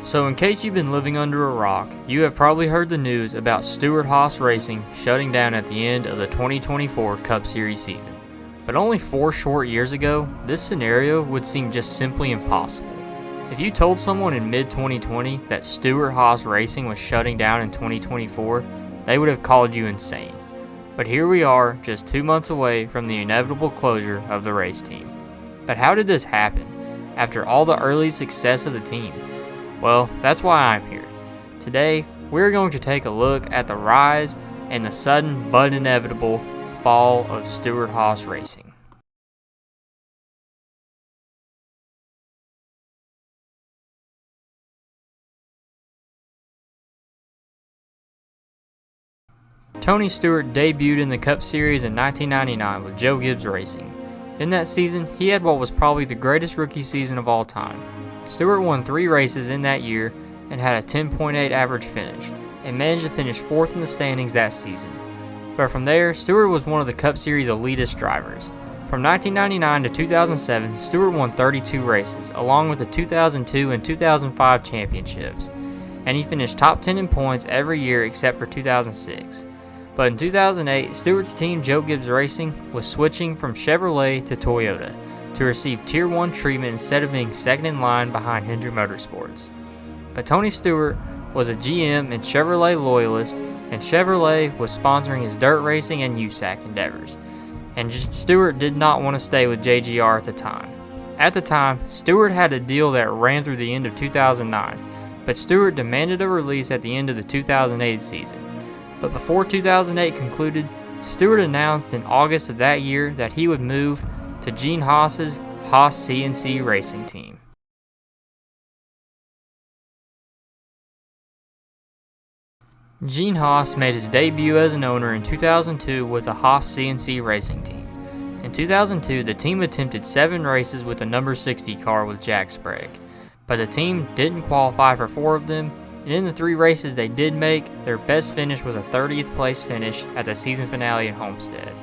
So in case you've been living under a rock, you have probably heard the news about Stewart-Haas Racing shutting down at the end of the 2024 Cup Series season. But only 4 short years ago, this scenario would seem just simply impossible. If you told someone in mid-2020 that Stewart-Haas Racing was shutting down in 2024, they would have called you insane. But here we are, just 2 months away from the inevitable closure of the race team. But how did this happen, after all the early success of the team? Well, that's why I'm here. Today, we're going to take a look at the rise and the sudden but inevitable fall of Stewart-Haas Racing. Tony Stewart debuted in the Cup Series in 1999 with Joe Gibbs Racing. In that season, he had what was probably the greatest rookie season of all time. Stewart won 3 races in that year and had a 10.8 average finish, and managed to finish 4th in the standings that season. But from there, Stewart was one of the Cup Series elitist drivers. From 1999 to 2007, Stewart won 32 races, along with the 2002 and 2005 championships, and he finished top 10 in points every year except for 2006. But in 2008, Stewart's team, Joe Gibbs Racing, was switching from Chevrolet to Toyota to receive Tier 1 treatment instead of being second in line behind Hendry Motorsports. But Tony Stewart was a GM and Chevrolet loyalist, and Chevrolet was sponsoring his dirt racing and USAC endeavors, and Stewart did not want to stay with JGR at the time. At the time, Stewart had a deal that ran through the end of 2009, but Stewart demanded a release at the end of the 2008 season. But before 2008 concluded, Stewart announced in August of that year that he would move to Gene Haas's Haas CNC racing team. Gene Haas made his debut as an owner in 2002 with the Haas CNC racing team. In 2002, the team attempted 7 races with the number 60 car with Jack Sprague, but the team didn't qualify for 4 of them, and in the 3 races they did make, their best finish was a 30th place finish at the season finale in Homestead.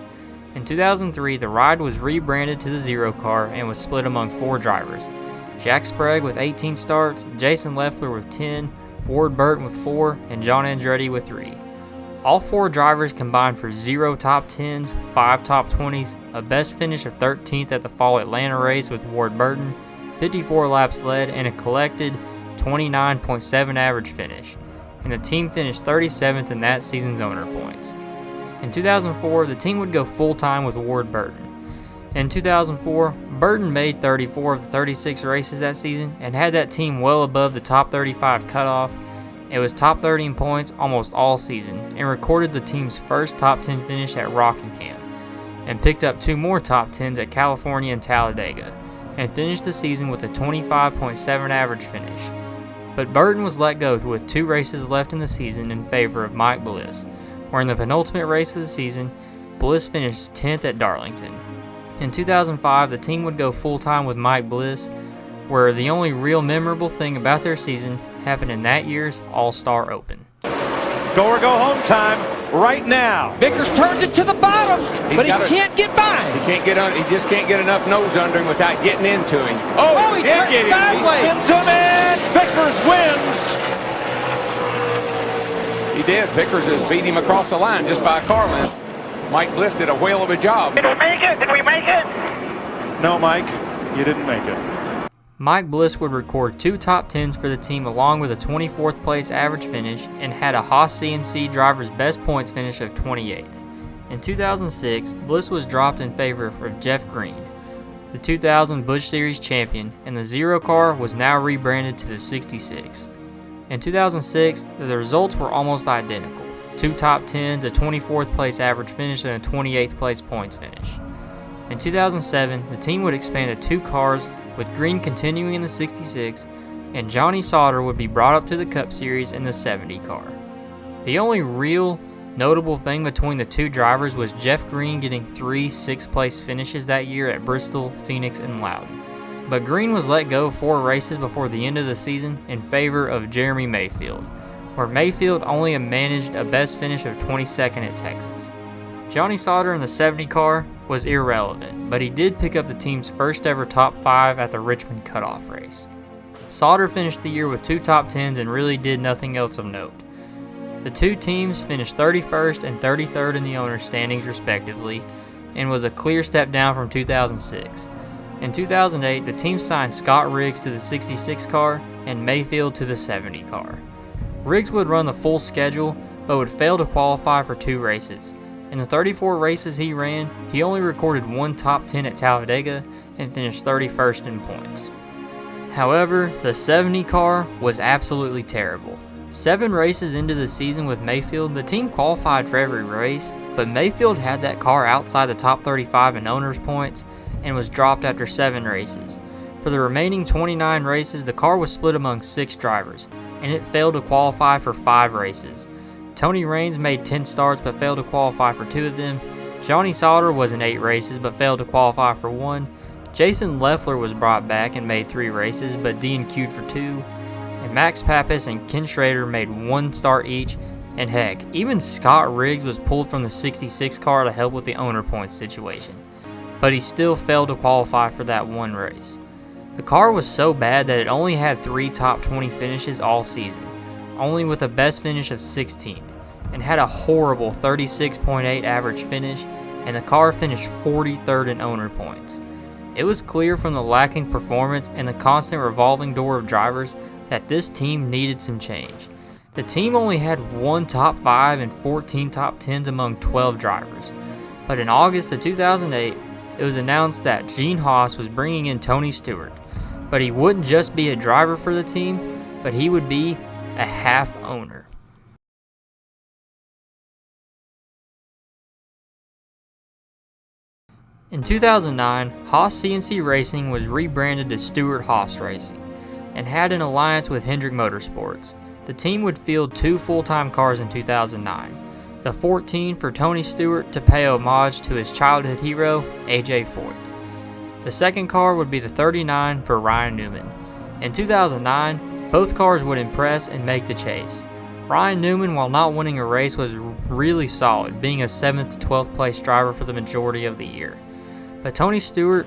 In 2003, the ride was rebranded to the Zero car and was split among 4 drivers. Jack Sprague with 18 starts, Jason Leffler with 10, Ward Burton with 4, and John Andretti with 3. All 4 drivers combined for 0 top 10s, 5 top 20s, a best finish of 13th at the Fall Atlanta race with Ward Burton, 54 laps led, and a collected 29.7 average finish. And the team finished 37th in that season's owner points. In 2004, the team would go full-time with Ward Burton. In 2004, Burton made 34 of the 36 races that season and had that team well above the top 35 cutoff. It was top 30 in points almost all season and recorded the team's first top 10 finish at Rockingham, and picked up 2 more top 10s at California and Talladega, and finished the season with a 25.7 average finish. But Burton was let go with 2 races left in the season in favor of Mike Bliss, where in the penultimate race of the season, Bliss finished 10th at Darlington. In 2005, the team would go full-time with Mike Bliss, where the only real memorable thing about their season happened in that year's All-Star Open. Go or go home time right now. Vickers turns it to the bottom, but he can't get by. He can't get on. He just can't get enough nose under him without getting into him. Oh, he did get him. Sideways. He spins him in. Vickers wins. He did. Vickers has beat him across the line just by a car length. Mike Bliss did a whale of a job. Did we make it? Did we make it? No, Mike, you didn't make it. Mike Bliss would record 2 top 10s for the team along with a 24th place average finish, and had a Haas CNC driver's best points finish of 28th. In 2006, Bliss was dropped in favor of Jeff Green, the 2000 Busch Series champion, and the Zero car was now rebranded to the 66. In 2006, the results were almost identical. 2 top 10s, a 24th place average finish, and a 28th place points finish. In 2007, the team would expand to 2 cars, with Green continuing in the 66, and Johnny Sauter would be brought up to the Cup Series in the 70 car. The only real notable thing between the 2 drivers was Jeff Green getting 3 6th place finishes that year at Bristol, Phoenix, and Loudon. But Green was let go 4 races before the end of the season in favor of Jeremy Mayfield, where Mayfield only managed a best finish of 22nd at Texas. Johnny Sauter in the 70 car was irrelevant, but he did pick up the team's first ever top 5 at the Richmond cutoff race. Sauter finished the year with 2 top 10s and really did nothing else of note. The two teams finished 31st and 33rd in the owners' standings respectively, and was a clear step down from 2006. In 2008, the team signed Scott Riggs to the 66 car and Mayfield to the 70 car. Riggs would run the full schedule, but would fail to qualify for 2 races. In the 34 races he ran, he only recorded 1 top 10 at Talladega and finished 31st in points. However, the 70 car was absolutely terrible. 7 races into the season with Mayfield, the team qualified for every race, but Mayfield had that car outside the top 35 in owners' points and was dropped after 7 races. For the remaining 29 races, the car was split among 6 drivers, and it failed to qualify for 5 races. Tony Raines made 10 starts but failed to qualify for 2 of them. Johnny Sauter was in 8 races but failed to qualify for 1. Jason Leffler was brought back and made 3 races but DNQ'd for 2. And Max Pappas and Ken Schrader made 1 start each. And heck, even Scott Riggs was pulled from the 66 car to help with the owner points situation. But he still failed to qualify for that 1 race. The car was so bad that it only had 3 top 20 finishes all season, only with a best finish of 16th, and had a horrible 36.8 average finish, and the car finished 43rd in owner points. It was clear from the lacking performance and the constant revolving door of drivers that this team needed some change. The team only had 1 top 5 and 14 top 10s among 12 drivers, but in August of 2008, it was announced that Gene Haas was bringing in Tony Stewart, but he wouldn't just be a driver for the team, but he would be a half owner. In 2009, Haas CNC Racing was rebranded to Stewart-Haas Racing and had an alliance with Hendrick Motorsports. The team would field 2 full-time cars in 2009. The 14 for Tony Stewart to pay homage to his childhood hero, AJ Foyt. The second car would be the 39 for Ryan Newman. In 2009, both cars would impress and make the chase. Ryan Newman, while not winning a race, was really solid, being a 7th to 12th place driver for the majority of the year. But Tony Stewart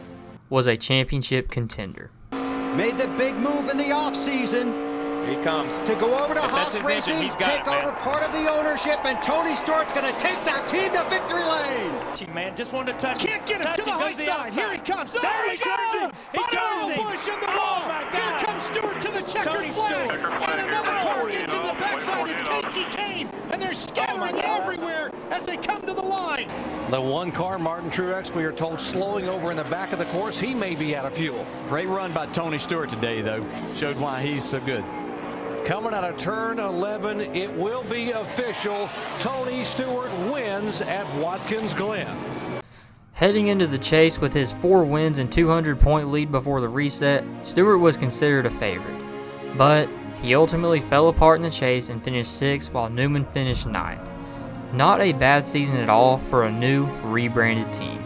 was a championship contender. Made the big move in the offseason. Here he comes. To go over to Haas his Racing, engine, he's got take over part of the ownership, and Tony Stewart's going to take that team to victory lane. Man, just wanted to touch. Can't get him to the high side. Here he comes. There he turns him. He turns him. Bush in the Oh, wall. my Here God. comes Stewart to the checkered Tony flag. Stewart. And another car Holy gets him the backside. It's Casey Kane. And they're scattering everywhere as they come to the line. The 1 car, Martin Truex, we are told, slowing over in the back of the course. He may be out of fuel. Great run by Tony Stewart today, though. Showed why he's so good. Coming out of turn 11, it will be official. Tony Stewart wins at Watkins Glen. Heading into the chase with his 4 wins and 200-point lead before the reset, Stewart was considered a favorite. But he ultimately fell apart in the chase and finished 6th while Newman finished 9th. Not a bad season at all for a new, rebranded team.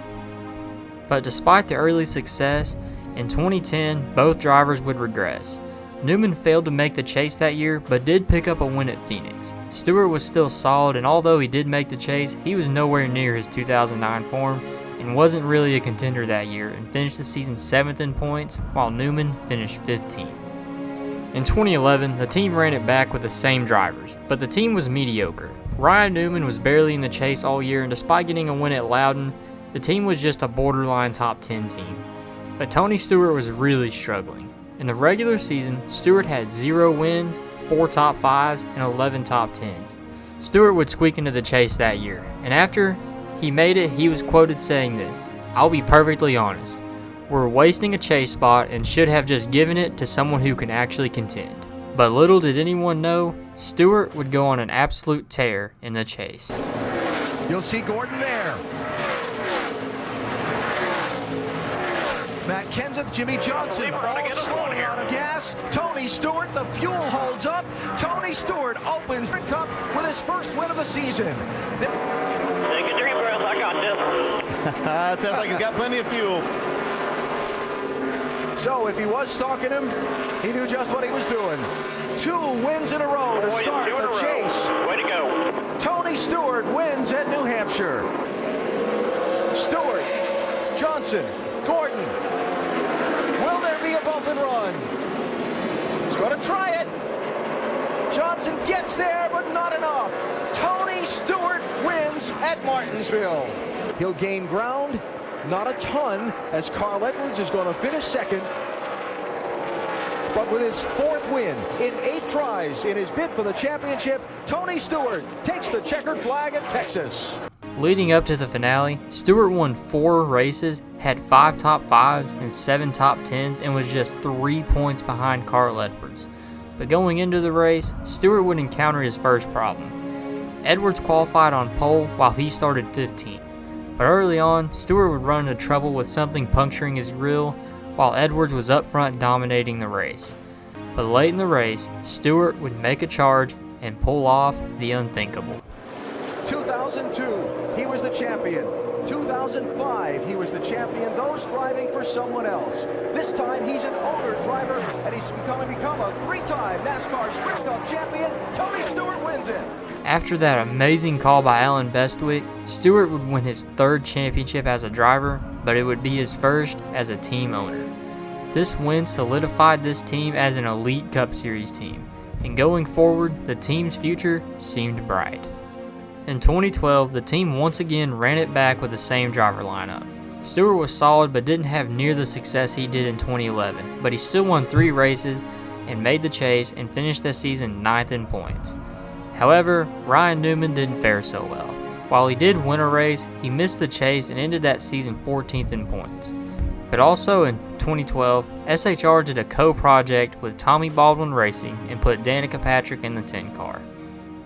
But despite the early success, in 2010, both drivers would regress. Newman failed to make the chase that year, but did pick up a win at Phoenix. Stewart was still solid, and although he did make the chase, he was nowhere near his 2009 form, and wasn't really a contender that year, and finished the season 7th in points, while Newman finished 15th. In 2011, the team ran it back with the same drivers, but the team was mediocre. Ryan Newman was barely in the chase all year, and despite getting a win at Loudon, the team was just a borderline top 10 team. But Tony Stewart was really struggling. In the regular season, Stewart had 0 wins, 4 top 5s, and 11 top 10s. Stewart would squeak into the chase that year, and after he made it, he was quoted saying this, "I'll be perfectly honest. We're wasting a chase spot and should have just given it to someone who can actually contend." But little did anyone know, Stewart would go on an absolute tear in the chase. You'll see Gordon there. Matt Kenseth, Jimmy Johnson, all slowly out of gas. Tony Stewart, the fuel holds up. Tony Stewart opens the cup with his first win of the season. Take a deep breath, I got this. Sounds like he's got plenty of fuel. So if he was stalking him, he knew just what he was doing. 2 wins in a row to start the chase. Way to go. Tony Stewart wins at New Hampshire. Stewart, Johnson, Gordon. Will there be a bump and run? gonna try it. Johnson gets there, but not enough. Tony Stewart wins at Martinsville. He'll gain ground, not a ton, as Carl Edwards is going to finish second. But with his fourth win in 8 tries in his bid for the championship, Tony Stewart takes the checkered flag at Texas. Leading up to the finale, Stewart won 4 races, had 5 top 5s and 7 top 10s, and was just 3 points behind Carl Edwards. But going into the race, Stewart would encounter his first problem. Edwards qualified on pole while he started 15th. But early on, Stewart would run into trouble with something puncturing his grille, while Edwards was up front dominating the race. But late in the race, Stewart would make a charge and pull off the unthinkable. 2002, he was the champion. 2005, he was the champion, those driving for someone else. This time, he's an owner driver, and he's going to become a 3-time NASCAR Sprint Cup champion. Tony Stewart wins it. After that amazing call by Alan Bestwick, Stewart would win his 3rd championship as a driver, but it would be his first as a team owner. This win solidified this team as an elite Cup Series team, and going forward, the team's future seemed bright. In 2012, the team once again ran it back with the same driver lineup. Stewart was solid but didn't have near the success he did in 2011, but he still won 3 races and made the chase and finished the season 9th in points. However, Ryan Newman didn't fare so well. While he did win a race, he missed the chase and ended that season 14th in points. But also in 2012, SHR did a co-project with Tommy Baldwin Racing and put Danica Patrick in the 10 car.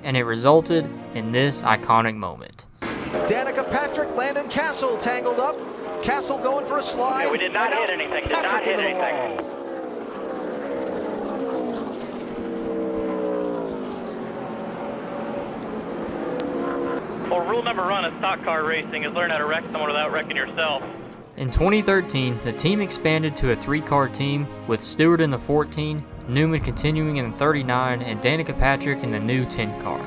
And it resulted in this iconic moment. Danica Patrick, Landon Castle tangled up. Castle going for a slide. Okay, we did not hit anything. Did not hit anything. Well, rule number 1 of stock car racing is learn how to wreck someone without wrecking yourself. In 2013, the team expanded to a 3-car team with Stewart in the 14, Newman continuing in the 39, and Danica Patrick in the new 10 car.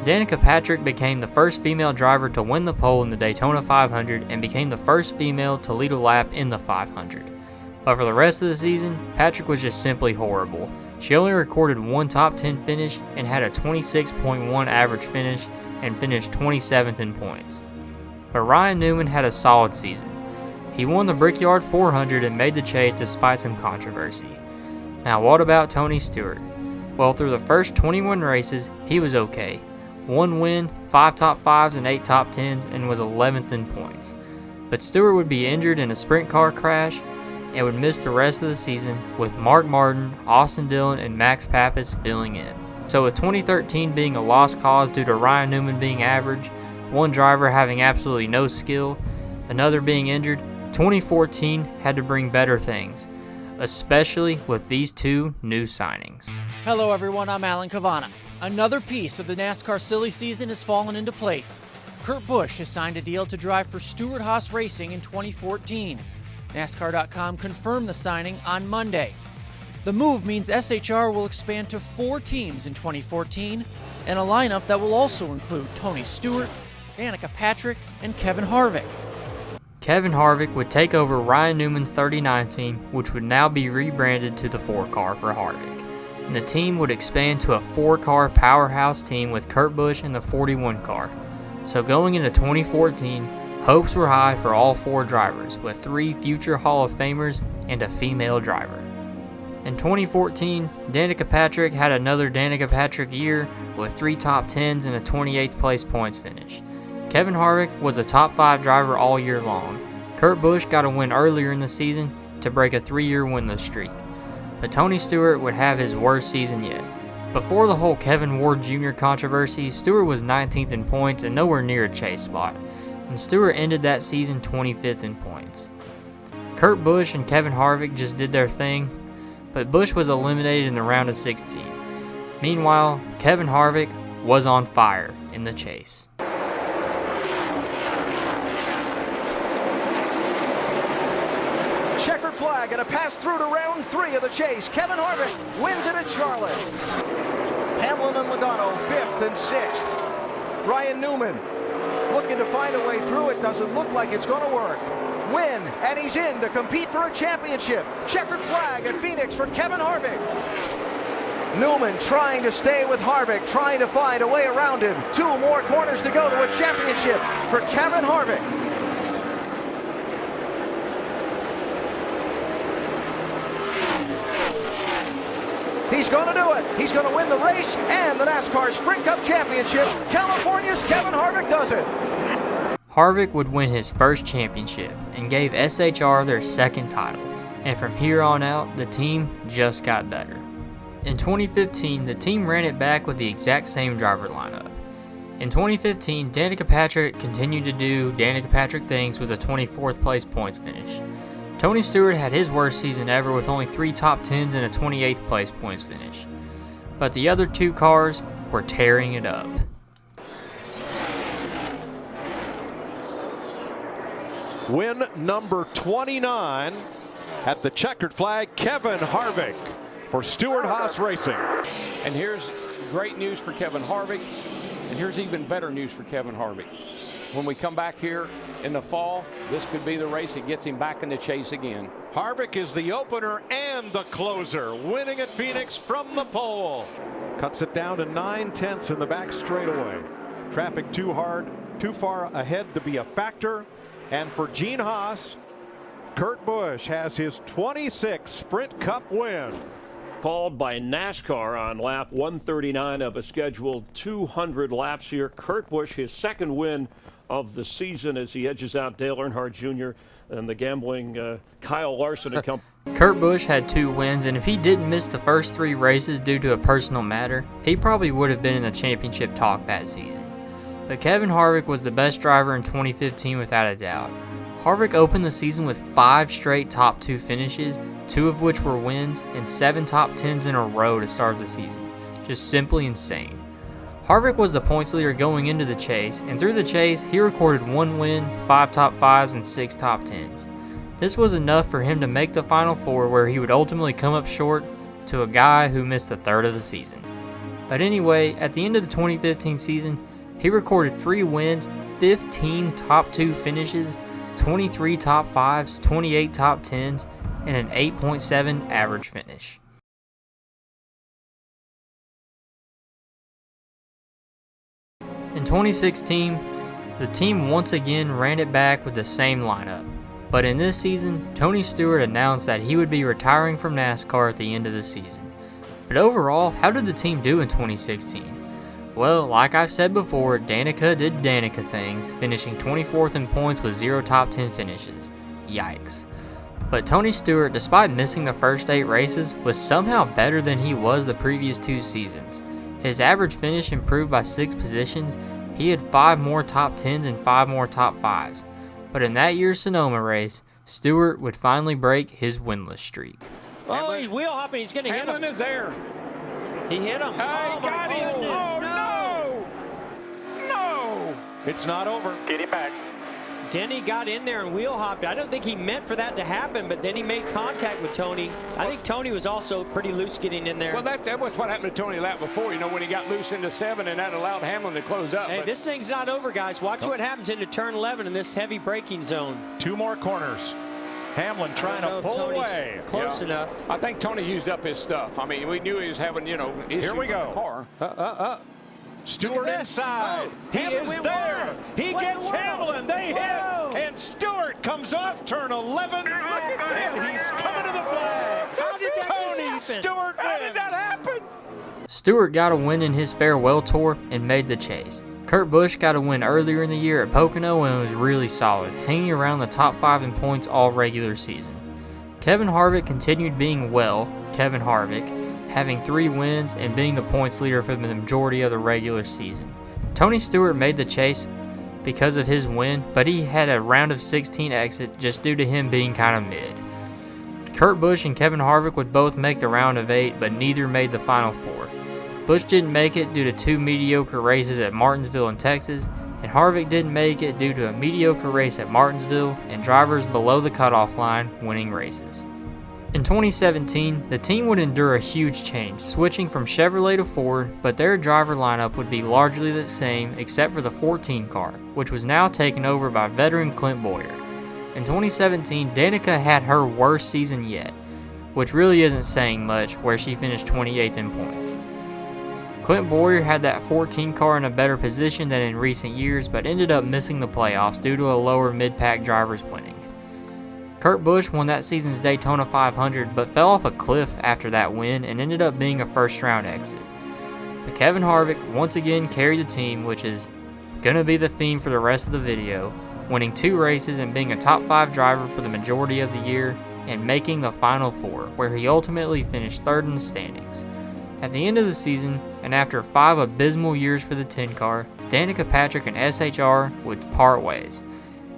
Danica Patrick became the first female driver to win the pole in the Daytona 500 and became the first female to lead a lap in the 500. But for the rest of the season, Patrick was just simply horrible. She only recorded 1 top 10 finish and had a 26.1 average finish and finished 27th in points. But Ryan Newman had a solid season. He won the Brickyard 400 and made the chase despite some controversy. Now what about Tony Stewart? Well, through the first 21 races, he was okay. 1 win, 5 top 5s and 8 top 10s, and was 11th in points. But Stewart would be injured in a sprint car crash and would miss the rest of the season, with Mark Martin, Austin Dillon, and Max Pappas filling in. So with 2013 being a lost cause due to Ryan Newman being average, 1 driver having absolutely no skill, another being injured, 2014 had to bring better things, especially with these 2 new signings. Hello everyone, I'm Alan Cavana. Another piece of the NASCAR silly season has fallen into place. Kurt Busch has signed a deal to drive for Stewart-Haas Racing in 2014. NASCAR.com confirmed the signing on Monday. The move means SHR will expand to 4 teams in 2014, and a lineup that will also include Tony Stewart, Danica Patrick, and Kevin Harvick. Kevin Harvick would take over Ryan Newman's 39 team, which would now be rebranded to the 4-car for Harvick. And the team would expand to a 4-car powerhouse team with Kurt Busch in the 41 car. So going into 2014, hopes were high for all 4 drivers, with 3 future Hall of Famers and a female driver. In 2014, Danica Patrick had another Danica Patrick year with 3 top 10s and a 28th place points finish. Kevin Harvick was a top 5 driver all year long. Kurt Busch got a win earlier in the season to break a 3-year winless streak. But Tony Stewart would have his worst season yet. Before the whole Kevin Ward Jr. controversy, Stewart was 19th in points and nowhere near a chase spot, and Stewart ended that season 25th in points. Kurt Busch and Kevin Harvick just did their thing, but Busch was eliminated in the round of 16. Meanwhile, Kevin Harvick was on fire in the chase. Checkered flag and a pass through to round 3 of the chase. Kevin Harvick wins it at Charlotte. Hamlin and Logano 5th and 6th. Ryan Newman looking to find a way through. It doesn't look like it's going to work. Win, and he's in to compete for a championship. Checkered flag at Phoenix for Kevin Harvick. Newman trying to stay with Harvick, trying to find a way around him. 2 more corners to go to a championship for Kevin Harvick. He's going to do it. He's going to win the race and the NASCAR Sprint Cup Championship. California's Kevin Harvick does it. Harvick would win his first championship and gave SHR their second title, and from here on out, the team just got better. In 2015, the team ran it back with the exact same driver lineup. In 2015, Danica Patrick continued to do Danica Patrick things with a 24th place points finish. Tony Stewart had his worst season ever with only 3 top 10s and a 28th place points finish. But the other 2 cars were tearing it up. Win number 29 at the checkered flag, Kevin Harvick for Stewart-Haas Racing. And here's great news for Kevin Harvick, and here's even better news for Kevin Harvick. When we come back here in the fall, this could be the race that gets him back in the chase again. Harvick is the opener and the closer, winning at Phoenix from the pole. Cuts it down to 9/10 in the back straightaway. Traffic too far ahead to be a factor. And for Gene Haas, Kurt Busch has his 26th Sprint Cup win. Called by NASCAR on lap 139 of a scheduled 200 laps here. Kurt Busch, his second win of the season as he edges out Dale Earnhardt Jr. and the gambling Kyle Larson and company. Kurt Busch had 2 wins, and if he didn't miss the first 3 races due to a personal matter, he probably would have been in the championship talk that season. But Kevin Harvick was the best driver in 2015 without a doubt. Harvick opened the season with 5 straight top 2 finishes, 2 of which were wins, and 7 top 10s in a row to start the season. Just simply insane. Harvick was the points leader going into the chase, and through the chase, he recorded 1 win, 5 top 5s, and 6 top 10s. This was enough for him to make the Final Four, where he would ultimately come up short to a guy who missed a third of the season. But anyway, at the end of the 2015 season, he recorded 3 wins, 15 top 2 finishes, 23 top 5s, 28 top 10s, and an 8.7 average finish. In 2016, the team once again ran it back with the same lineup. But in this season, Tony Stewart announced that he would be retiring from NASCAR at the end of the season. But overall, how did the team do in 2016? Well, like I've said before, Danica did Danica things, finishing 24th in points with 0 top 10 finishes. Yikes. But Tony Stewart, despite missing the first 8 races, was somehow better than he was the previous 2 seasons. His average finish improved by 6 positions, he had 5 more top 10s and 5 more top 5s. But in that year's Sonoma race, Stewart would finally break his winless streak. Oh, he's wheel hopping, he's going to hit him. Hamlin is there. He hit him. Hey, got him. Oh, no. No. It's not over. Get it back. Denny got in there and wheel hopped. I don't think he meant for that to happen, but then he made contact with Tony. I think Tony was also pretty loose getting in there. Well, that was what happened to Tony lap before, you know, when he got loose into 7 and that allowed Hamlin to close up. Hey, this thing's not over, guys. Watch what happens into turn 11 in this heavy braking zone. 2 more corners. Hamlin trying to pull Tony's away. Close enough. I think Tony used up his stuff. I mean, we knew he was having, you know, issues Here we go. with the car. Stewart inside. He Hamlin is went there. wide. He gets Whoa. Hamlin. They Whoa. hit. And Stewart comes off turn 11. Look at that. He's coming to the flag. How did that just Tony happen? Stewart How wins. did that happen? Stewart got a win in his farewell tour and made the chase. Kurt Busch got a win earlier in the year at Pocono and was really solid, hanging around the top 5 in points all regular season. Kevin Harvick continued being Kevin Harvick, having 3 wins and being the points leader for the majority of the regular season. Tony Stewart made the chase because of his win, but he had a round of 16 exit just due to him being kind of mid. Kurt Busch and Kevin Harvick would both make the round of 8, but neither made the Final 4. Busch didn't make it due to 2 mediocre races at Martinsville and Texas, and Harvick didn't make it due to a mediocre race at Martinsville and drivers below the cutoff line winning races. In 2017, the team would endure a huge change, switching from Chevrolet to Ford, but their driver lineup would be largely the same except for the 14 car, which was now taken over by veteran Clint Bowyer. In 2017, Danica had her worst season yet. which really isn't saying much, where she finished 28th in points. Clint Bowyer had that 14 car in a better position than in recent years, but ended up missing the playoffs due to a lower mid-pack drivers winning. Kurt Busch won that season's Daytona 500, but fell off a cliff after that win and ended up being a first-round exit. But Kevin Harvick once again carried the team, which is going to be the theme for the rest of the video, winning 2 races and being a top 5 driver for the majority of the year and making the Final Four, where he ultimately finished 3rd in the standings. At the end of the season, and after 5 abysmal years for the 10 car, Danica Patrick and SHR would part ways,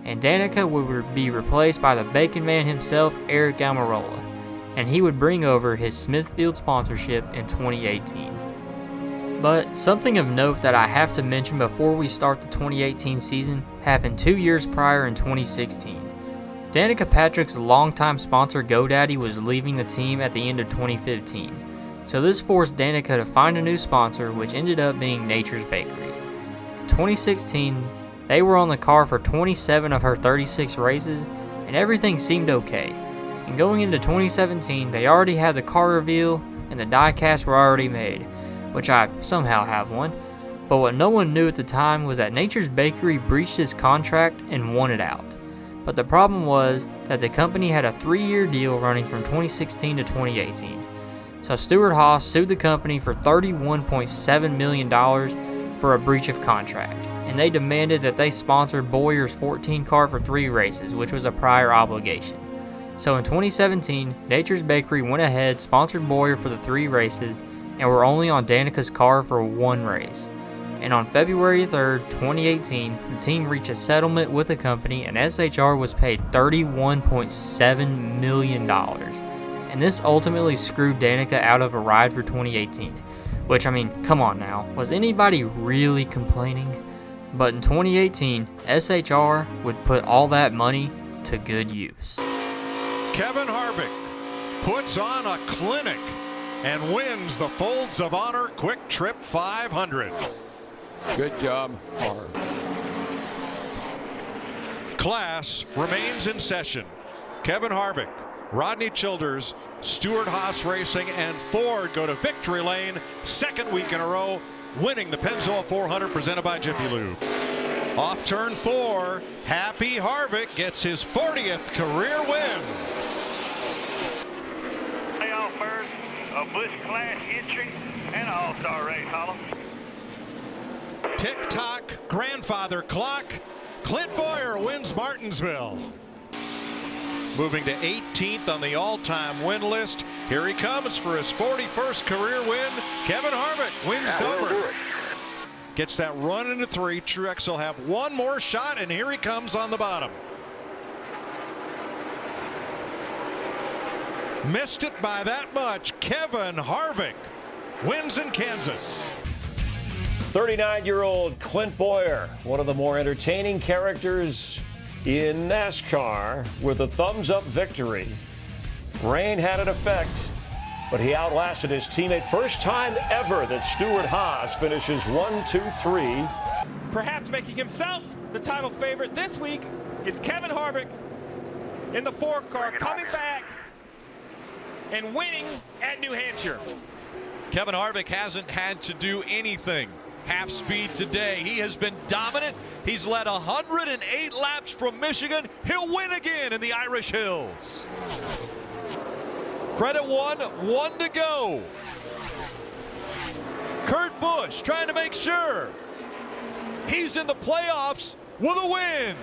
and Danica would be replaced by the Bacon Man himself, Eric Almirola, and he would bring over his Smithfield sponsorship in 2018. But something of note that I have to mention before we start the 2018 season happened 2 years prior in 2016. Danica Patrick's longtime sponsor GoDaddy was leaving the team at the end of 2015, so this forced Danica to find a new sponsor, which ended up being Nature's Bakery. In 2016, they were on the car for 27 of her 36 races, and everything seemed okay. And going into 2017, they already had the car reveal, and the die-casts were already made, which I somehow have one. But what no one knew at the time was that Nature's Bakery breached his contract and won it out. But the problem was that the company had a 3-year deal running from 2016 to 2018. So Stewart-Haas sued the company for $31.7 million for a breach of contract, and they demanded that they sponsor Bowyer's 14 car for 3 races, which was a prior obligation. So in 2017, Nature's Bakery went ahead, sponsored Bowyer for the 3 races, and were only on Danica's car for 1 race. And on February 3rd, 2018, the team reached a settlement with the company, and SHR was paid $31.7 million. And this ultimately screwed Danica out of a ride for 2018. Which, I mean, come on now, was anybody really complaining? But in 2018, SHR would put all that money to good use. Kevin Harvick puts on a clinic and wins the Folds of Honor Quick Trip 500. Good job, Harv. Class remains in session. Kevin Harvick, Rodney Childers, Stewart-Haas Racing, and Ford go to victory lane, 2nd week in a row, winning the Pennzoil 400 presented by Jiffy Lube. Off turn 4, Happy Harvick gets his 40th career win. Playoff first, a Busch Class entry, and an all-star race, Hollow. Tick-tock, grandfather clock. Clint Bowyer wins Martinsville. Moving to 18th on the all-time win list. Here he comes for his 41st career win. Kevin Harvick wins Dover. Gets that run into 3. Truex will have one more shot, and here he comes on the bottom. Missed it by that much. Kevin Harvick wins in Kansas. 39-year-old Clint Bowyer, one of the more entertaining characters in NASCAR, with a thumbs-up victory. Rain had an effect, but he outlasted his teammate. First time ever that Stewart-Haas finishes 1, 2, 3. Perhaps making himself the title favorite this week, it's Kevin Harvick in the 4 car coming back and winning at New Hampshire. Kevin Harvick hasn't had to do anything half speed today. He has been dominant. He's led 108 laps from Michigan. He'll win again in the Irish Hills. Credit 1, 1 to go. Kurt Busch trying to make sure he's in the playoffs with a win.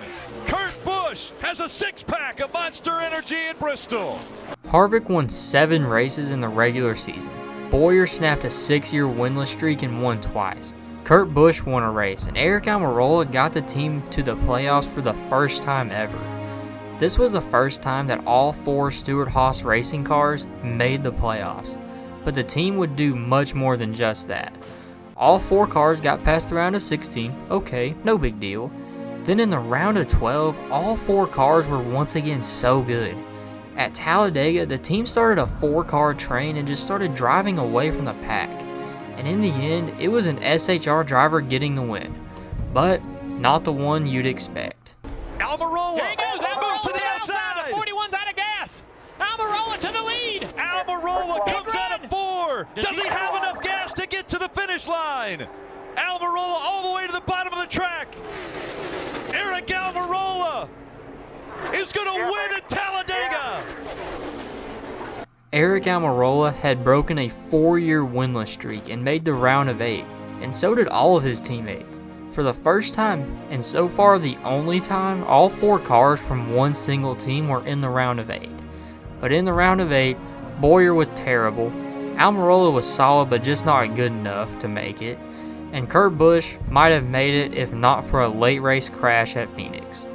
Kurt Busch has a 6-pack of Monster Energy in Bristol. Harvick won 7 races in the regular season. Bowyer snapped a 6-year winless streak and won twice. Kurt Busch won a race, and Eric Almirola got the team to the playoffs for the first time ever. This was the first time that all 4 Stewart-Haas Racing cars made the playoffs, but the team would do much more than just that. All 4 cars got past the round of 16, okay, no big deal. Then in the round of 12, all 4 cars were once again so good. At Talladega, the team started a 4-car train and just started driving away from the pack. And in the end, it was an SHR driver getting the win, but not the one you'd expect. Almirola Here he goes, moves to the outside. The 41's out of gas. Almirola to the lead. Almirola comes out of 4. Does he have enough gas to get to the finish line? Almirola all the way to the bottom of the track. Eric Almirola is going to win at Talladega. Eric Almirola had broken a 4-year winless streak and made the round of 8, and so did all of his teammates. For the first time, and so far the only time, all 4 cars from one single team were in the round of 8. But in the round of 8, Bowyer was terrible, Almirola was solid but just not good enough to make it, and Kurt Busch might have made it if not for a late race crash at Phoenix.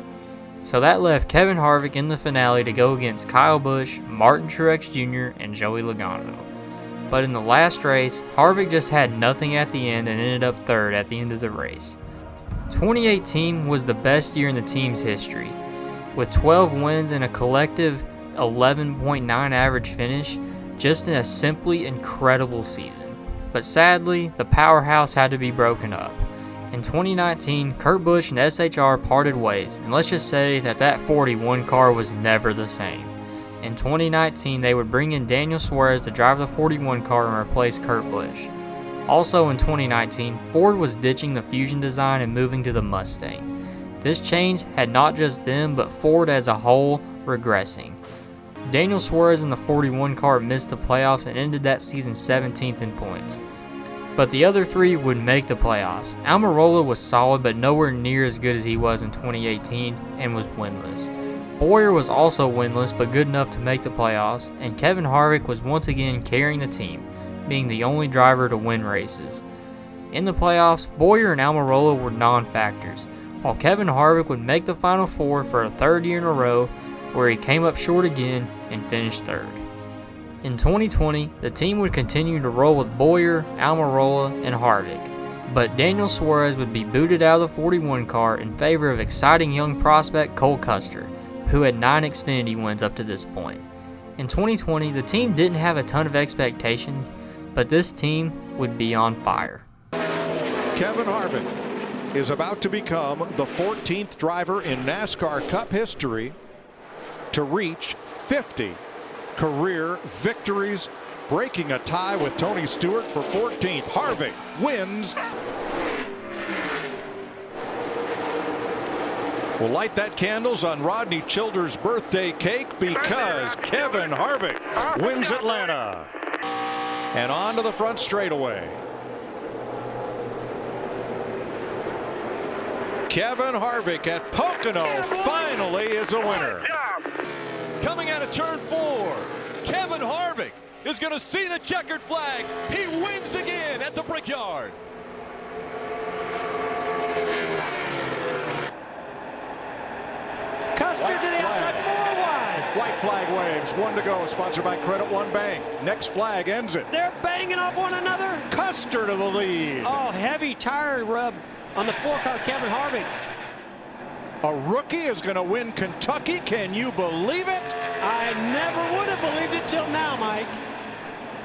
So that left Kevin Harvick in the finale to go against Kyle Busch, Martin Truex Jr., and Joey Logano. But in the last race, Harvick just had nothing at the end and ended up 3rd at the end of the race. 2018 was the best year in the team's history, with 12 wins and a collective 11.9 average finish, just in a simply incredible season. But sadly, the powerhouse had to be broken up. In 2019, Kurt Busch and SHR parted ways, and let's just say that 41 car was never the same. In 2019, they would bring in Daniel Suarez to drive the 41 car and replace Kurt Busch. Also in 2019, Ford was ditching the Fusion design and moving to the Mustang. This change had not just them, but Ford as a whole regressing. Daniel Suarez in the 41 car missed the playoffs and ended that season 17th in points. But the other 3 would make the playoffs. Almirola was solid but nowhere near as good as he was in 2018 and was winless. Bowyer was also winless but good enough to make the playoffs, and Kevin Harvick was once again carrying the team, being the only driver to win races. In the playoffs, Bowyer and Almirola were non-factors, while Kevin Harvick would make the Final 4 for a 3rd year in a row, where he came up short again and finished 3rd. In 2020, the team would continue to roll with Bowyer, Almirola, and Harvick, but Daniel Suarez would be booted out of the 41 car in favor of exciting young prospect Cole Custer, who had 9 Xfinity wins up to this point. In 2020, the team didn't have a ton of expectations, but this team would be on fire. Kevin Harvick is about to become the 14th driver in NASCAR Cup history to reach 50 career victories, breaking a tie with Tony Stewart for 14th. Harvick wins. We'll light that candles on Rodney Childers' birthday cake because Kevin Harvick wins Atlanta. And on to the front straightaway. Kevin Harvick at Pocono finally is a winner. Coming out of turn 4, Kevin Harvick is going to see the checkered flag. He wins again at the Brickyard. Custer to the outside, 4 wide. White flag waves, 1 to go, sponsored by Credit One Bank. Next flag ends it. They're banging off one another. Custer to the lead. Oh, heavy tire rub on the 4-car Kevin Harvick. A rookie is going to win Kentucky. Can you believe it? I never would have believed it till now, Mike.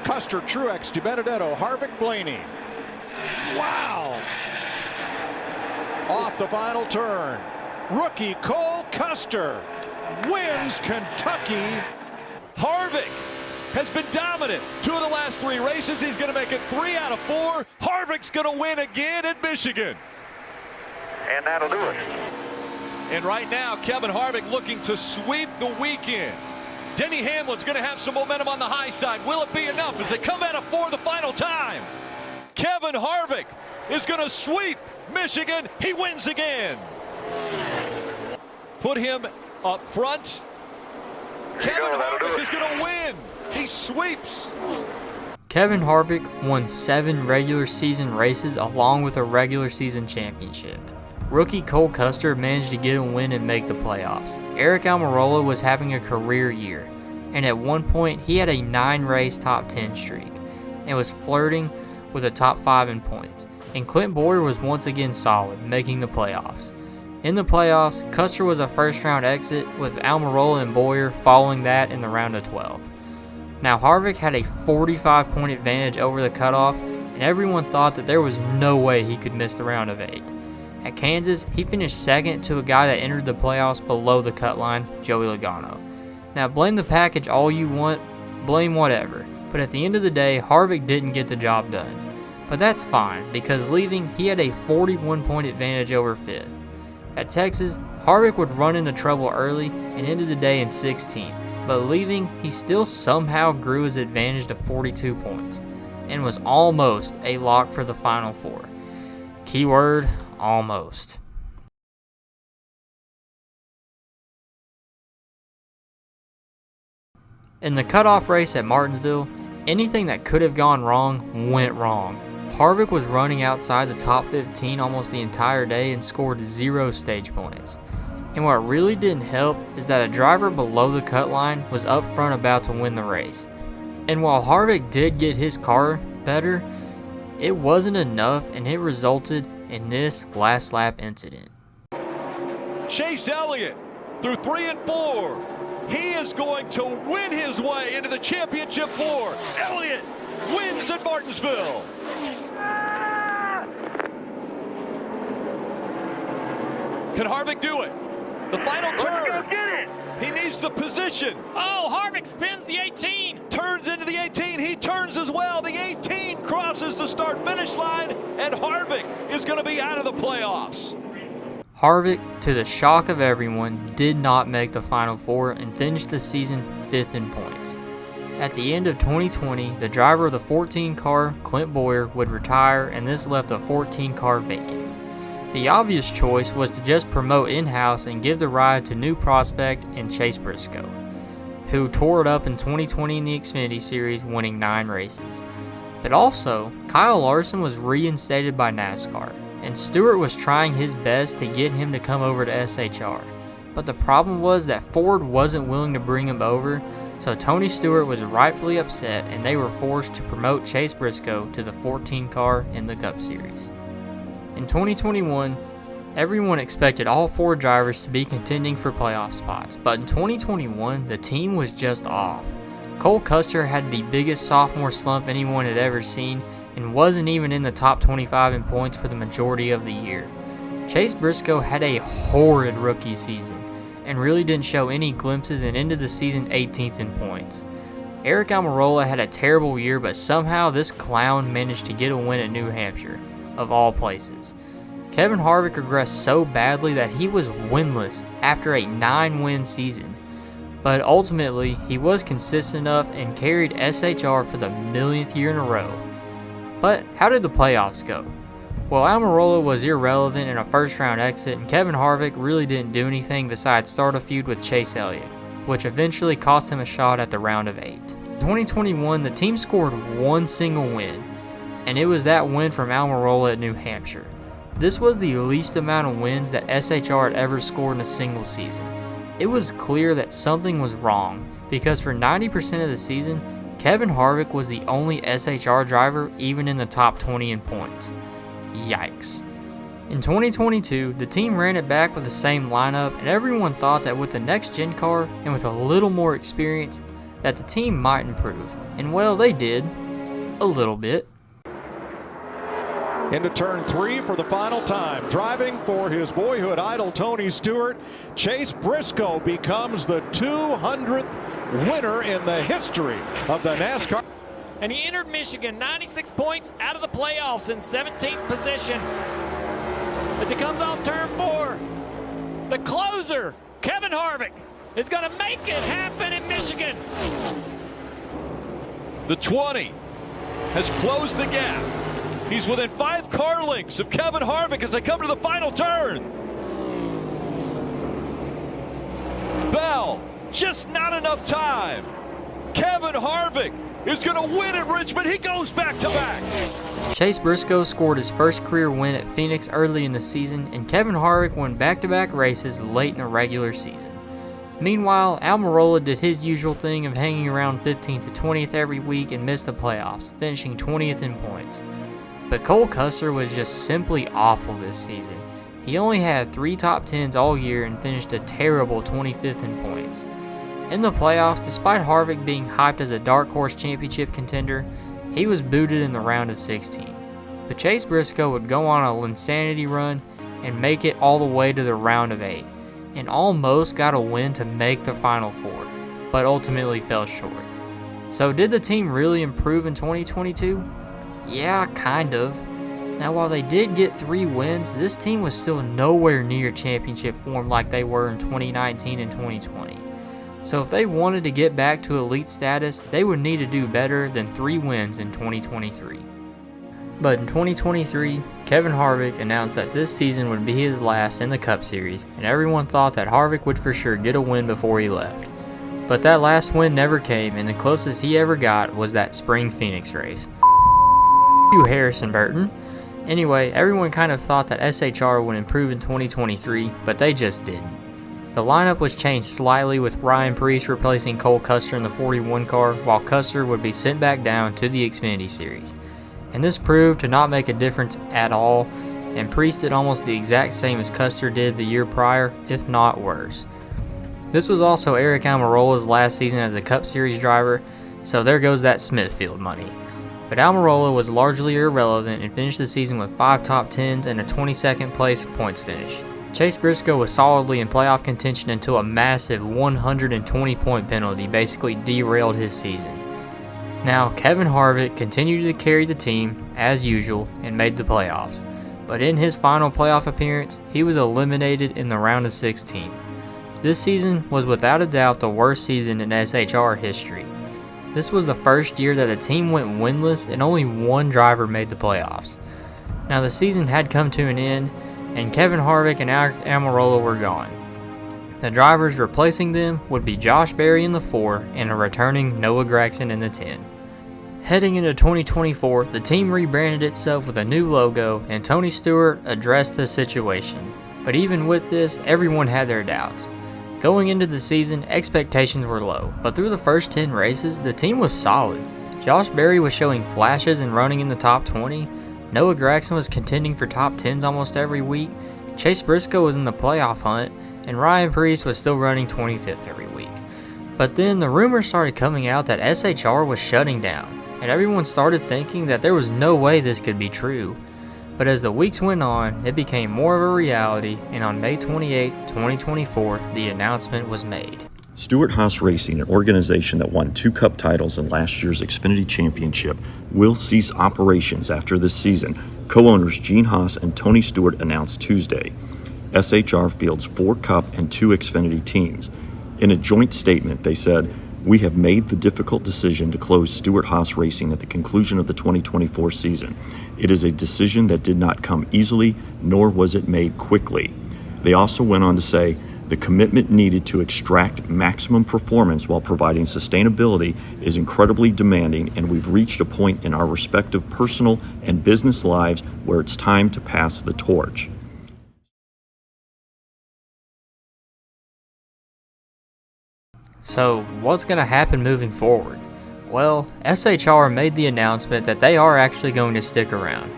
Custer, Truex, DiBenedetto, Harvick, Blaney. Wow. Off the final turn. Rookie Cole Custer wins Kentucky. Harvick has been dominant. 2 of the last 3 races. He's going to make it 3 out of 4. Harvick's going to win again at Michigan. And that'll do it. And right now, Kevin Harvick looking to sweep the weekend. Denny Hamlin's going to have some momentum on the high side. Will it be enough as they come out of 4 the final time? Kevin Harvick is going to sweep Michigan. He wins again. Put him up front. Kevin Harvick is going to win. He sweeps. Kevin Harvick won 7 regular season races along with a regular season championship. Rookie Cole Custer managed to get a win and make the playoffs. Eric Almirola was having a career year, and at one point he had a 9-race top 10 streak and was flirting with a top 5 in points. And Clint Bowyer was once again solid, making the playoffs. In the playoffs, Custer was a first-round exit, with Almirola and Bowyer following that in the round of 12. Now Harvick had a 45-point advantage over the cutoff, and everyone thought that there was no way he could miss the round of 8. At Kansas, he finished second to a guy that entered the playoffs below the cut line, Joey Logano. Now blame the package all you want, blame whatever, but at the end of the day, Harvick didn't get the job done. But that's fine, because leaving, he had a 41-point advantage over 5th. At Texas, Harvick would run into trouble early and ended the day in 16th, but leaving, he still somehow grew his advantage to 42 points, and was almost a lock for the Final Four. Keyword, almost. In the cutoff race at Martinsville, anything that could have gone wrong went wrong. Harvick was running outside the top 15 almost the entire day and scored 0 stage points. And what really didn't help is that a driver below the cut line was up front about to win the race. And while Harvick did get his car better, it wasn't enough, and it resulted in this last lap incident. Chase Elliott through 3 and 4. He is going to win his way into the championship 4. Elliott wins at Martinsville. Can Harvick do it? The final turn. He needs the position. Oh, Harvick spins the 18. Turns into the 18. He turns as well. The 18 crosses the start-finish line, and Harvick is going to be out of the playoffs. Harvick, to the shock of everyone, did not make the Final Four and finished the season 5th in points. At the end of 2020, the driver of the 14 car, Clint Bowyer, would retire, and this left the 14 car vacant. The obvious choice was to just promote in-house and give the ride to new prospect and Chase Briscoe, who tore it up in 2020 in the Xfinity Series, winning 9 races. But also, Kyle Larson was reinstated by NASCAR, and Stewart was trying his best to get him to come over to SHR. But the problem was that Ford wasn't willing to bring him over, so Tony Stewart was rightfully upset, and they were forced to promote Chase Briscoe to the 14 car in the Cup Series. In 2021, everyone expected all 4 drivers to be contending for playoff spots, but in 2021, the team was just off. Cole Custer had the biggest sophomore slump anyone had ever seen and wasn't even in the top 25 in points for the majority of the year. Chase Briscoe had a horrid rookie season and really didn't show any glimpses and ended the season 18th in points. Eric Almirola had a terrible year, but somehow this clown managed to get a win at New Hampshire, of all places. Kevin Harvick regressed so badly that he was winless after a 9-win season, but ultimately he was consistent enough and carried SHR for the millionth year in a row. But how did the playoffs go? Well, Almirola was irrelevant in a first-round exit, and Kevin Harvick really didn't do anything besides start a feud with Chase Elliott, which eventually cost him a shot at the round of 8. In 2021, the team scored 1 single win, and it was that win from Almirola at New Hampshire. This was the least amount of wins that SHR had ever scored in a single season. It was clear that something was wrong, because for 90% of the season, Kevin Harvick was the only SHR driver even in the top 20 in points. Yikes. In 2022, the team ran it back with the same lineup, and everyone thought that with the next-gen car and with a little more experience, that the team might improve. And well, they did. A little bit. Into turn 3 for the final time. Driving for his boyhood idol Tony Stewart, Chase Briscoe becomes the 200th winner in the history of the NASCAR. And he entered Michigan 96 points out of the playoffs in 17th position. As he comes off turn 4, the closer, Kevin Harvick, is going to make it happen in Michigan. The 20 has closed the gap. He's within 5 car lengths of Kevin Harvick as they come to the final turn. Bell, just not enough time. Kevin Harvick is going to win at Richmond. He goes back-to-back. Chase Briscoe scored his first career win at Phoenix early in the season, and Kevin Harvick won back-to-back races late in the regular season. Meanwhile, Almirola did his usual thing of hanging around 15th to 20th every week and missed the playoffs, finishing 20th in points. But Cole Custer was just simply awful this season. He only had 3 top 10s all year and finished a terrible 25th in points. In the playoffs, despite Harvick being hyped as a dark horse championship contender, he was booted in the round of 16. But Chase Briscoe would go on an insanity run and make it all the way to the round of 8, and almost got a win to make the Final Four, but ultimately fell short. So did the team really improve in 2022? Yeah, kind of. Now while they did get 3 wins, this team was still nowhere near championship form like they were in 2019 and 2020. So if they wanted to get back to elite status, they would need to do better than 3 wins in 2023. But in 2023, Kevin Harvick announced that this season would be his last in the Cup Series, and everyone thought that Harvick would for sure get a win before he left. But that last win never came, and the closest he ever got was that spring Phoenix race. You Harrison Burton. Anyway, everyone kind of thought that SHR would improve in 2023, but they just didn't. The lineup was changed slightly with Ryan Preece replacing Cole Custer in the 41 car, while Custer would be sent back down to the Xfinity Series. And this proved to not make a difference at all, and Preece did almost the exact same as Custer did the year prior, if not worse. This was also Eric Almirola's last season as a Cup Series driver, so there goes that Smithfield money. But Almirola was largely irrelevant and finished the season with 5 top 10s and a 22nd place points finish. Chase Briscoe was solidly in playoff contention until a massive 120 point penalty basically derailed his season. Now, Kevin Harvick continued to carry the team, as usual, and made the playoffs. But in his final playoff appearance, he was eliminated in the round of 16. This season was without a doubt the worst season in SHR history. This was the first year that the team went winless and only 1 driver made the playoffs. Now the season had come to an end, and Kevin Harvick and Eric Almirola were gone. The drivers replacing them would be Josh Berry in the 4 and a returning Noah Gragson in the 10. Heading into 2024, the team rebranded itself with a new logo, and Tony Stewart addressed the situation. But even with this, everyone had their doubts. Going into the season, expectations were low, but through the first 10 races, the team was solid. Josh Berry was showing flashes and running in the top 20. Noah Gragson was contending for top 10s almost every week. Chase Briscoe was in the playoff hunt, and Ryan Preece was still running 25th every week. But then the rumors started coming out that SHR was shutting down, and everyone started thinking that there was no way this could be true. But as the weeks went on, it became more of a reality, and on May 28, 2024, the announcement was made. Stewart-Haas Racing, an organization that won 2 Cup titles in last year's Xfinity Championship, will cease operations after this season, co-owners Gene Haas and Tony Stewart announced Tuesday. SHR fields 4 Cup and 2 Xfinity teams. In a joint statement, they said, "We have made the difficult decision to close Stewart-Haas Racing at the conclusion of the 2024 season. It is a decision that did not come easily, nor was it made quickly." They also went on to say, "The commitment needed to extract maximum performance while providing sustainability is incredibly demanding, and we've reached a point in our respective personal and business lives where it's time to pass the torch." So, what's going to happen moving forward? Well, SHR made the announcement that they are actually going to stick around.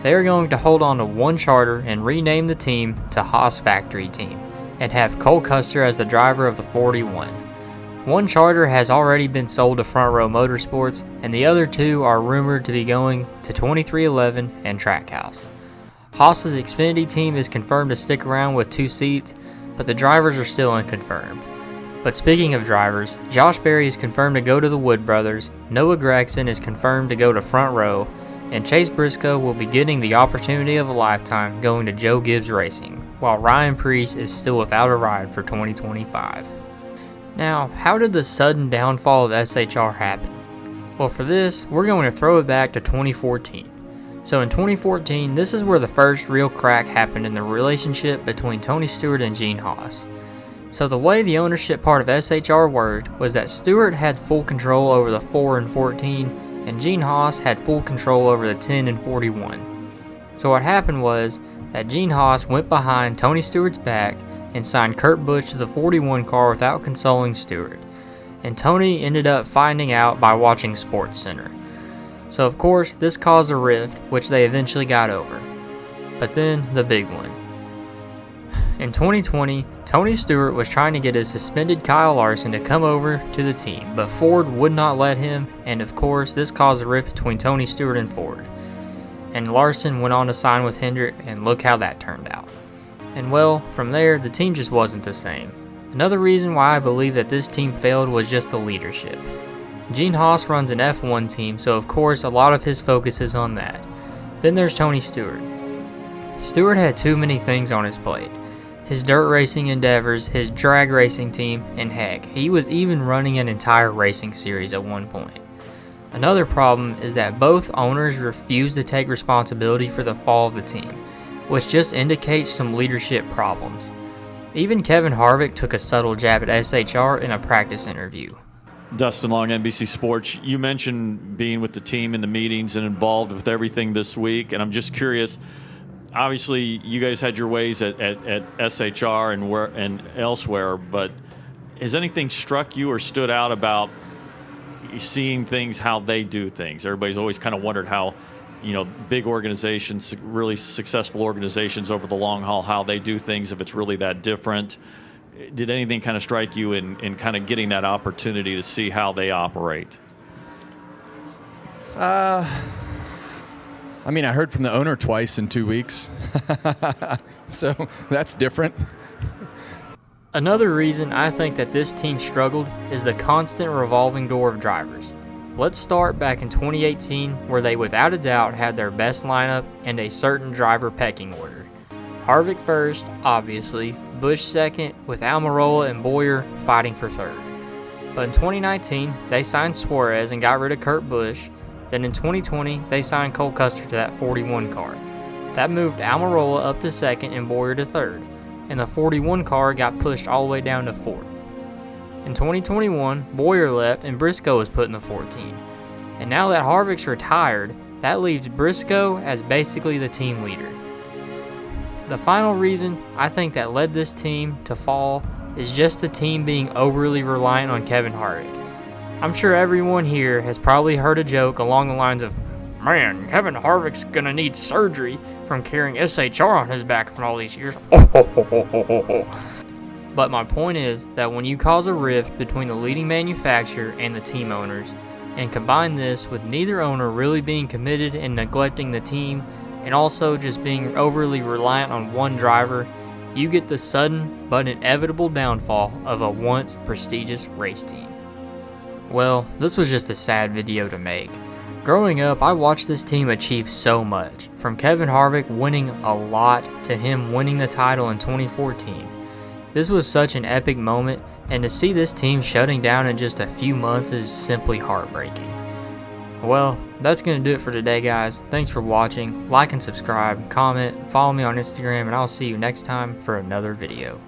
They are going to hold on to 1 charter and rename the team to Haas Factory Team, and have Cole Custer as the driver of the 41. 1 charter has already been sold to Row Motorsports, and the other 2 are rumored to be going to 2311 and Trackhouse. Haas's Xfinity team is confirmed to stick around with 2 seats, but the drivers are still unconfirmed. But speaking of drivers, Josh Berry is confirmed to go to the Wood Brothers, Noah Gragson is confirmed to go to Front Row, and Chase Briscoe will be getting the opportunity of a lifetime going to Joe Gibbs Racing, while Ryan Preece is still without a ride for 2025. Now, how did the sudden downfall of SHR happen? Well, for this, we're going to throw it back to 2014. So in 2014, this is where the first real crack happened in the relationship between Tony Stewart and Gene Haas. So the way the ownership part of SHR worked was that Stewart had full control over the 4 and 14, and Gene Haas had full control over the 10 and 41. So what happened was that Gene Haas went behind Tony Stewart's back and signed Kurt Busch to the 41 car without consulting Stewart. And Tony ended up finding out by watching SportsCenter. So of course, this caused a rift, which they eventually got over. But then, the big one. In 2020, Tony Stewart was trying to get his suspended Kyle Larson to come over to the team, but Ford would not let him, and of course, this caused a rift between Tony Stewart and Ford. And Larson went on to sign with Hendrick, and look how that turned out. And well, from there, the team just wasn't the same. Another reason why I believe that this team failed was just the leadership. Gene Haas runs an F1 team, so of course a lot of his focus is on that. Then there's Tony Stewart. Stewart had too many things on his plate. His dirt racing endeavors, his drag racing team, and heck, he was even running an entire racing series at one point. Another problem is that both owners refuse to take responsibility for the fall of the team, which just indicates some leadership problems. Even Kevin Harvick took a subtle jab at SHR in a practice interview. Dustin Long, NBC Sports. You mentioned being with the team in the meetings and involved with everything this week, and I'm just curious. Obviously, you guys had your ways at SHR and elsewhere, but has anything struck you or stood out about seeing things, how they do things? Everybody's always kind of wondered how, big organizations, really successful organizations over the long haul, how they do things, if it's really that different. Did anything kind of strike you in kind of getting that opportunity to see how they operate? I mean, I heard from the owner twice in 2 weeks, so that's different. Another reason I think that this team struggled is the constant revolving door of drivers. Let's start back in 2018, where they without a doubt had their best lineup and a certain driver pecking order. Harvick first, obviously, Busch second, with Almirola and Bowyer fighting for third. But in 2019, they signed Suarez and got rid of Kurt Busch. Then in 2020, they signed Cole Custer to that 41 car. That moved Almirola up to second and Bowyer to third, and the 41 car got pushed all the way down to fourth. In 2021, Bowyer left and Briscoe was put in the 14. And now that Harvick's retired, that leaves Briscoe as basically the team leader. The final reason I think that led this team to fall is just the team being overly reliant on Kevin Harvick. I'm sure everyone here has probably heard a joke along the lines of, "Man, Kevin Harvick's gonna need surgery from carrying SHR on his back for all these years." But my point is that when you cause a rift between the leading manufacturer and the team owners, and combine this with neither owner really being committed and neglecting the team, and also just being overly reliant on one driver, you get the sudden but inevitable downfall of a once prestigious race team. Well, this was just a sad video to make. Growing up, I watched this team achieve so much, from Kevin Harvick winning a lot to him winning the title in 2014. This was such an epic moment, and to see this team shutting down in just a few months is simply heartbreaking. Well, that's going to do it for today, guys. Thanks for watching. Like and subscribe, comment, follow me on Instagram, and I'll see you next time for another video.